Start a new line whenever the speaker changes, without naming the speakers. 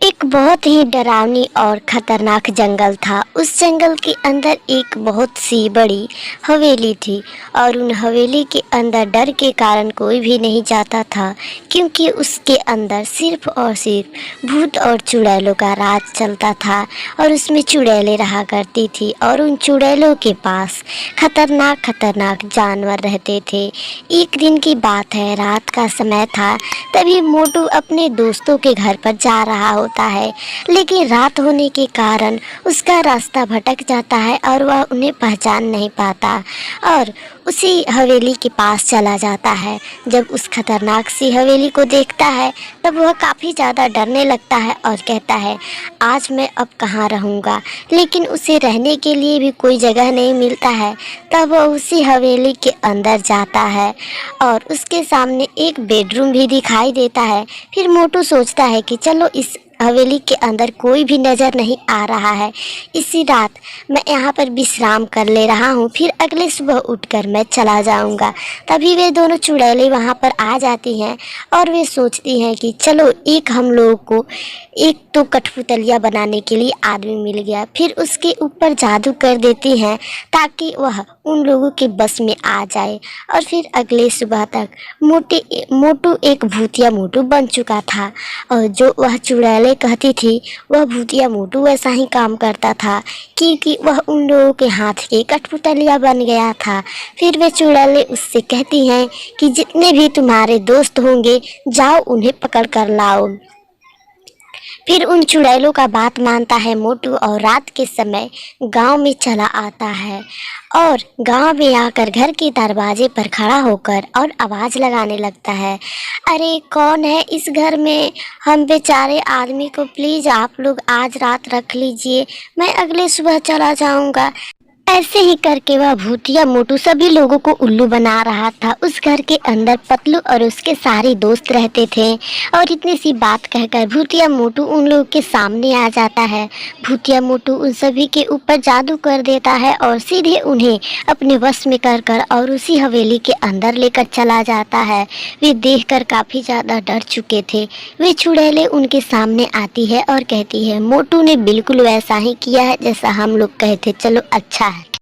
एक बहुत ही डरावनी और खतरनाक जंगल था। उस जंगल के अंदर एक बहुत सी बड़ी हवेली थी और उन हवेली के अंदर डर के कारण कोई भी नहीं जाता था, क्योंकि उसके अंदर सिर्फ और सिर्फ भूत और चुड़ैलों का राज चलता था और उसमें चुड़ैलें रहा करती थी और उन चुड़ैलों के पास खतरनाक खतरनाक जानवर रहते थे। एक दिन की बात है, रात का समय था। तभी मोटू अपने दोस्तों के घर पर जा रहा होता है, लेकिन रात होने के कारण उसका रास्ता भटक जाता है और वह उन्हें पहचान नहीं पाता और उसी हवेली के पास चला जाता है। जब उस खतरनाक सी हवेली को देखता है तब वह काफ़ी ज़्यादा डरने लगता है और कहता है, आज मैं अब कहाँ रहूँगा। लेकिन उसे रहने के लिए भी कोई जगह नहीं मिलता है। तब वह उसी हवेली के अंदर जाता है और उसके सामने एक बेडरूम भी दिखाई देता है। फिर मोटू सोचता है कि चलो इस हवेली के अंदर कोई भी नज़र नहीं आ रहा है, इसी रात मैं यहाँ पर विश्राम कर ले रहा हूँ, फिर अगले सुबह उठकर मैं चला जाऊँगा। तभी वे दोनों चुड़ैलें वहाँ पर आ जाती हैं और वे सोचती हैं कि चलो एक हम लोगों को एक तो कठपुतलिया बनाने के लिए आदमी मिल गया। फिर उसके ऊपर जादू कर देती हैं ताकि वह उन लोगों के बस में आ जाए। और फिर अगले सुबह तक मोटू एक भूतिया मोटू बन चुका था और जो वह चुड़ैलें कहती थी वह भूतिया मोटू वैसा ही काम करता था, क्योंकि वह उन लोगों के हाथ के कठपुतलिया बन गया था। फिर वे चुड़ैलें उससे कहती हैं कि जितने भी तुम्हारे दोस्त होंगे जाओ उन्हें पकड़ कर लाओ। फिर उन चुड़ैलों का बात मानता है मोटू और रात के समय गांव में चला आता है और गांव में आकर घर के दरवाजे पर खड़ा होकर और आवाज़ लगाने लगता है, अरे कौन है इस घर में? हम बेचारे आदमी को प्लीज़ आप लोग आज रात रख लीजिए, मैं अगले सुबह चला जाऊंगा। ऐसे ही करके वह भूतिया मोटू सभी लोगों को उल्लू बना रहा था। उस घर के अंदर पतलू और उसके सारे दोस्त रहते थे और इतनी सी बात कहकर भूतिया मोटू उन लोगों के सामने आ जाता है। भूतिया मोटू उन सभी के ऊपर जादू कर देता है और सीधे उन्हें अपने वश में कर और उसी हवेली के अंदर लेकर चला जाता है। वे देखकर काफ़ी ज़्यादा डर चुके थे। वे चुड़ैलें उनके सामने आती है और कहती है, मोटू ने बिल्कुल वैसा ही किया है जैसा हम लोग कहे थे, चलो अच्छा